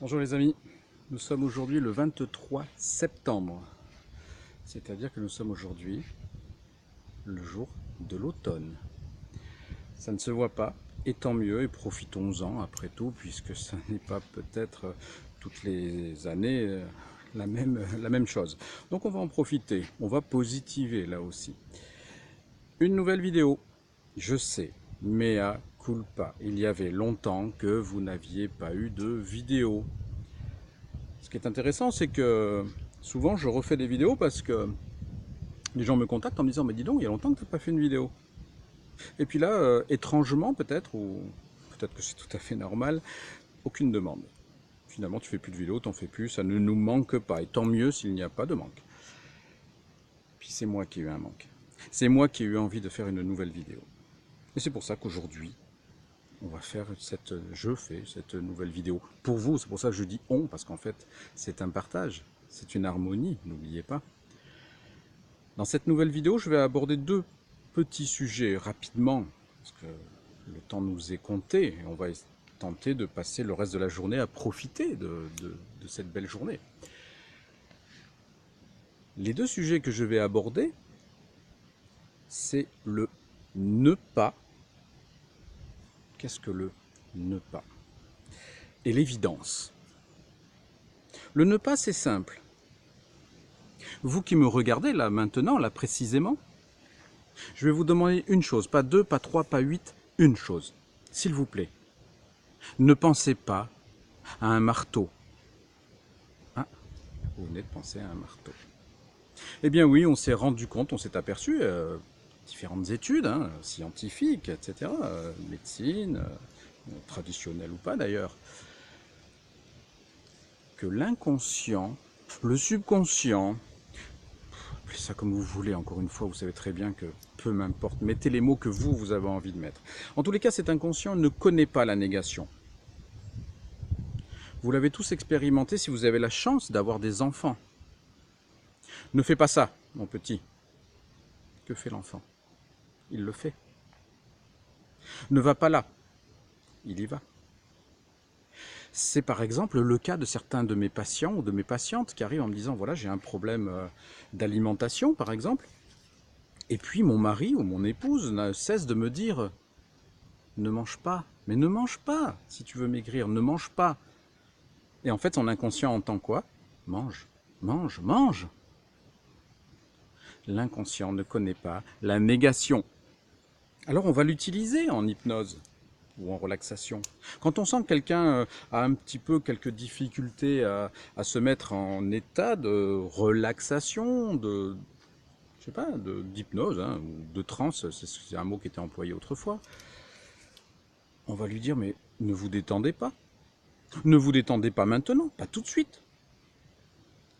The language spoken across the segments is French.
Bonjour les amis, nous sommes aujourd'hui le 23 septembre, c'est-à-dire que nous sommes aujourd'hui le jour de l'automne. Ça ne se voit pas, et tant mieux, et profitons-en après tout, puisque ça n'est pas peut-être toutes les années la même chose. Donc on va en profiter, on va positiver là aussi. Une nouvelle vidéo, je sais, mea culpa, il y avait longtemps que vous n'aviez pas eu de vidéo. Ce qui est intéressant, c'est que souvent je refais des vidéos parce que les gens me contactent en me disant mais dis donc, il y a longtemps que tu n'as pas fait une vidéo. Et puis là, étrangement peut-être, ou peut-être que c'est tout à fait normal, aucune demande. Finalement, tu fais plus de vidéos, t'en fais plus, ça ne nous manque pas. Et tant mieux s'il n'y a pas de manque. Puis c'est moi qui ai eu un manque. C'est moi qui ai eu envie de faire une nouvelle vidéo. Et c'est pour ça qu'aujourd'hui, je fais cette nouvelle vidéo pour vous. C'est pour ça que je dis on, parce qu'en fait, c'est un partage, c'est une harmonie, n'oubliez pas. Dans cette nouvelle vidéo, je vais aborder deux petits sujets rapidement, parce que le temps nous est compté, et on va tenter de passer le reste de la journée à profiter de cette belle journée. Les deux sujets que je vais aborder, c'est le ne pas. Qu'est-ce que le ne pas? Et l'évidence. Le ne pas, c'est simple. Vous qui me regardez là maintenant, là précisément, je vais vous demander une chose, pas deux, pas trois, pas huit, une chose. S'il vous plaît, ne pensez pas à un marteau. Ah, vous venez de penser à un marteau. Eh bien oui, on s'est rendu compte, on s'est aperçu, différentes études, scientifiques, etc., médecine, traditionnelle ou pas d'ailleurs, que l'inconscient, le subconscient, appelez ça comme vous voulez, encore une fois, vous savez très bien que peu m'importe, mettez les mots que vous avez envie de mettre. En tous les cas, cet inconscient ne connaît pas la négation. Vous l'avez tous expérimenté si vous avez la chance d'avoir des enfants. Ne fais pas ça, mon petit. Que fait l'enfant? Il le fait. Ne va pas là. Il y va. C'est par exemple le cas de certains de mes patients ou de mes patientes qui arrivent en me disant voilà, j'ai un problème d'alimentation par exemple. Et puis mon mari ou mon épouse ne cesse de me dire ne mange pas. Mais ne mange pas si tu veux maigrir, ne mange pas. Et en fait, son inconscient entend quoi? Mange, mange, mange. L'inconscient ne connaît pas la négation. Alors on va l'utiliser en hypnose ou en relaxation. Quand on sent que quelqu'un a un petit peu quelques difficultés à se mettre en état de relaxation, je sais pas, d'hypnose ou de transe, c'est un mot qui était employé autrefois, on va lui dire mais ne vous détendez pas. Ne vous détendez pas maintenant, pas tout de suite.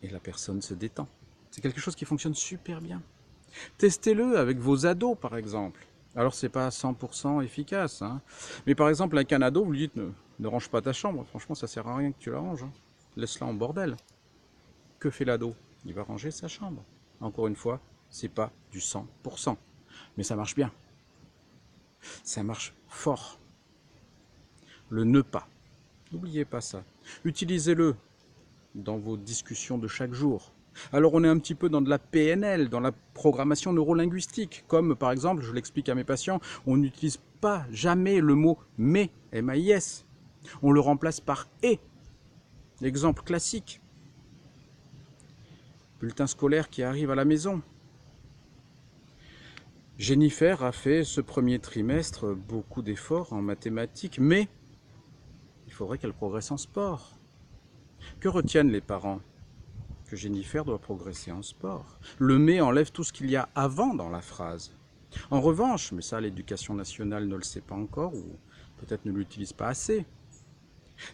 Et la personne se détend. C'est quelque chose qui fonctionne super bien. Testez-le avec vos ados, par exemple. Alors, c'est pas 100% efficace, mais par exemple, avec un ado, vous lui dites ne range pas ta chambre. Franchement, ça sert à rien que tu la ranges. Laisse-la en bordel. Que fait l'ado? Il va ranger sa chambre. Encore une fois, c'est pas du 100%, mais ça marche bien. Ça marche fort. Le ne pas. N'oubliez pas ça. Utilisez-le dans vos discussions de chaque jour. Alors on est un petit peu dans de la PNL, dans la programmation neurolinguistique, comme par exemple, je l'explique à mes patients, on n'utilise pas jamais le mot mais, M-A-I-S. On le remplace par et. L'exemple classique. Bulletin scolaire qui arrive à la maison. Jennifer a fait ce premier trimestre beaucoup d'efforts en mathématiques, mais il faudrait qu'elle progresse en sport. Que retiennent les parents? Que Jennifer doit progresser en sport. Le mais enlève tout ce qu'il y a avant dans la phrase. En revanche, mais ça l'éducation nationale ne le sait pas encore ou peut-être ne l'utilise pas assez,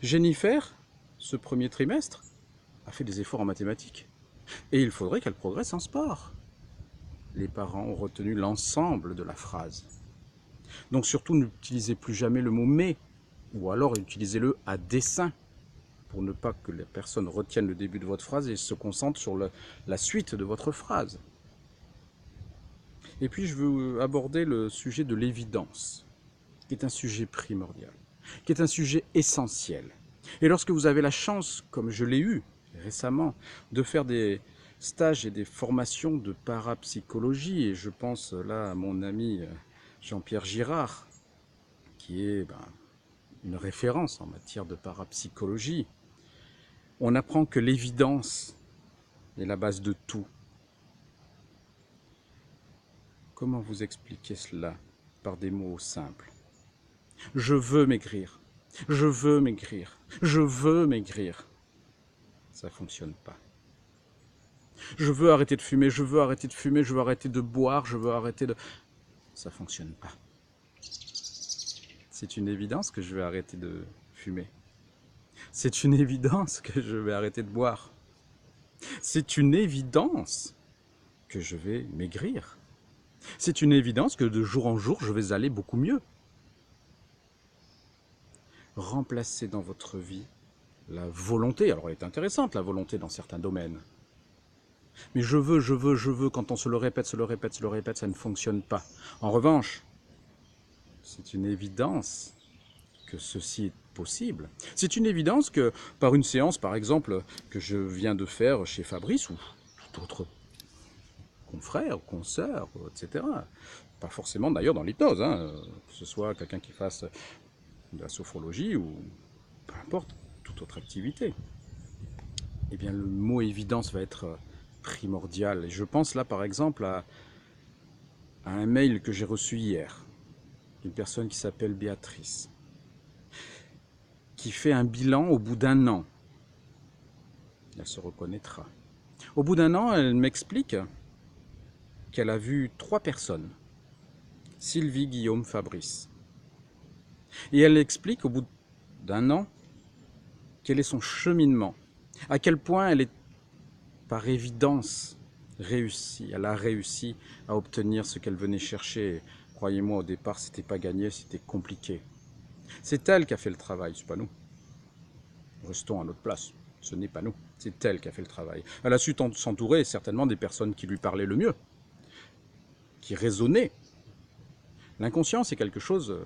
Jennifer, ce premier trimestre, a fait des efforts en mathématiques. Et il faudrait qu'elle progresse en sport. Les parents ont retenu l'ensemble de la phrase. Donc surtout n'utilisez plus jamais le mot mais, ou alors utilisez-le à dessein, pour ne pas que la personne retienne le début de votre phrase et se concentre sur la suite de votre phrase. Et puis je veux aborder le sujet de l'évidence, qui est un sujet primordial, qui est un sujet essentiel. Et lorsque vous avez la chance, comme je l'ai eu récemment, de faire des stages et des formations de parapsychologie, et je pense là à mon ami Jean-Pierre Girard, qui est une référence en matière de parapsychologie, on apprend que l'évidence est la base de tout. Comment vous expliquer cela par des mots simples? Je veux maigrir, je veux maigrir, je veux maigrir. Ça ne fonctionne pas. Je veux arrêter de fumer, je veux arrêter de fumer, je veux arrêter de boire, je veux arrêter de... Ça ne fonctionne pas. C'est une évidence que je vais arrêter de fumer. C'est une évidence que je vais arrêter de boire. C'est une évidence que je vais maigrir. C'est une évidence que de jour en jour, je vais aller beaucoup mieux. Remplacez dans votre vie la volonté. Alors elle est intéressante, la volonté dans certains domaines. Mais je veux, quand on se le répète, ça ne fonctionne pas. En revanche, c'est une évidence que ceci est possible. C'est une évidence que par une séance, par exemple, que je viens de faire chez Fabrice ou tout autre confrère, consoeur, etc. Pas forcément d'ailleurs dans l'hypnose, que ce soit quelqu'un qui fasse de la sophrologie ou peu importe, toute autre activité. Eh bien le mot évidence va être primordial. Et je pense là par exemple à un mail que j'ai reçu hier d'une personne qui s'appelle Béatrice, qui fait un bilan au bout d'un an. Elle se reconnaîtra. Au bout d'un an, elle m'explique qu'elle a vu 3 personnes. Sylvie, Guillaume, Fabrice. Et elle explique au bout d'un an quel est son cheminement. À quel point elle est, par évidence, réussie. Elle a réussi à obtenir ce qu'elle venait chercher. Croyez-moi, au départ, c'était pas gagné, c'était compliqué. C'est elle qui a fait le travail, c'est pas nous. Restons à notre place. Ce n'est pas nous, c'est elle qui a fait le travail. Elle a su s'entourer certainement des personnes qui lui parlaient le mieux, qui raisonnaient. L'inconscient, c'est quelque chose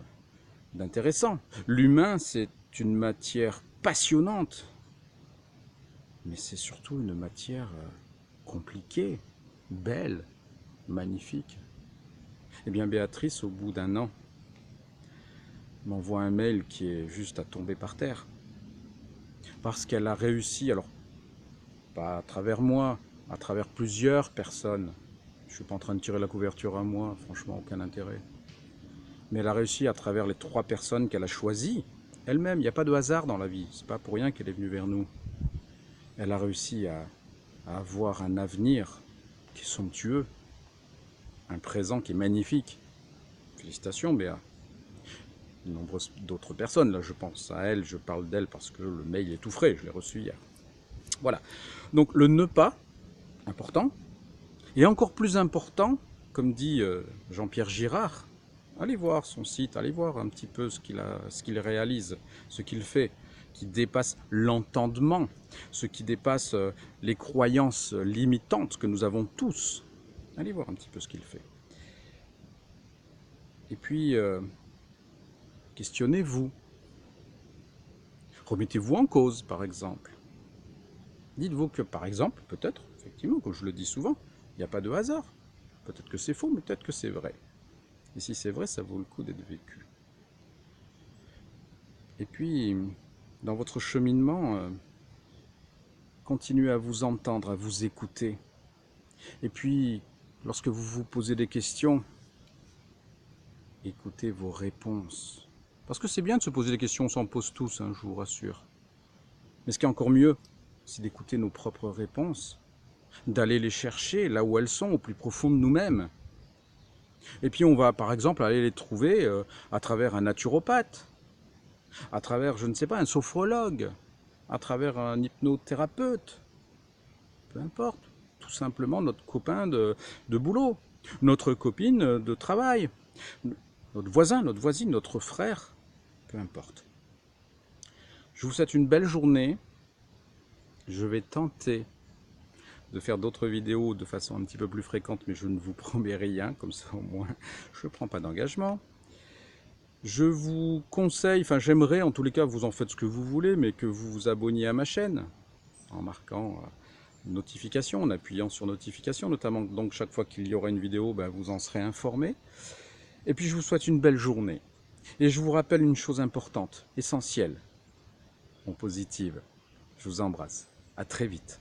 d'intéressant. L'humain, c'est une matière passionnante, mais c'est surtout une matière compliquée, belle, magnifique. Eh bien, Béatrice, au bout d'un an, m'envoie un mail qui est juste à tomber par terre. Parce qu'elle a réussi, alors pas à travers moi, à travers plusieurs personnes. Je ne suis pas en train de tirer la couverture à moi, franchement, aucun intérêt. Mais elle a réussi à travers les 3 personnes qu'elle a choisies. Elle-même, il n'y a pas de hasard dans la vie, c'est pas pour rien qu'elle est venue vers nous. Elle a réussi à avoir un avenir qui est somptueux, un présent qui est magnifique. Félicitations Béa. De nombreuses d'autres personnes, là je pense à elle, je parle d'elle parce que le mail est tout frais, je l'ai reçu hier. Voilà. Donc le ne pas, important. Et encore plus important, comme dit Jean-Pierre Girard, allez voir son site, allez voir un petit peu ce qu'il réalise, ce qu'il fait, qui dépasse l'entendement, ce qui dépasse les croyances limitantes que nous avons tous. Allez voir un petit peu ce qu'il fait. Et puis, questionnez-vous. Remettez-vous en cause, par exemple. Dites-vous que, par exemple, peut-être, effectivement, comme je le dis souvent, il n'y a pas de hasard. Peut-être que c'est faux, mais peut-être que c'est vrai. Et si c'est vrai, ça vaut le coup d'être vécu. Et puis, dans votre cheminement, continuez à vous entendre, à vous écouter. Et puis, lorsque vous vous posez des questions, écoutez vos réponses. Parce que c'est bien de se poser des questions, on s'en pose tous, je vous rassure. Mais ce qui est encore mieux, c'est d'écouter nos propres réponses, d'aller les chercher là où elles sont, au plus profond de nous-mêmes. Et puis on va par exemple aller les trouver à travers un naturopathe, à travers, je ne sais pas, un sophrologue, à travers un hypnothérapeute, peu importe, tout simplement notre copain de boulot, notre copine de travail, notre voisin, notre voisine, notre frère, peu importe. Je vous souhaite une belle journée. Je vais tenter de faire d'autres vidéos de façon un petit peu plus fréquente, mais je ne vous promets rien, comme ça au moins je ne prends pas d'engagement. Je vous conseille, enfin j'aimerais en tous les cas, vous en faites ce que vous voulez, mais que vous vous abonniez à ma chaîne en marquant une notification, en appuyant sur notification, notamment donc chaque fois qu'il y aura une vidéo, ben, vous en serez informé. Et puis je vous souhaite une belle journée. Et je vous rappelle une chose importante, essentielle, en positive. Je vous embrasse. À très vite.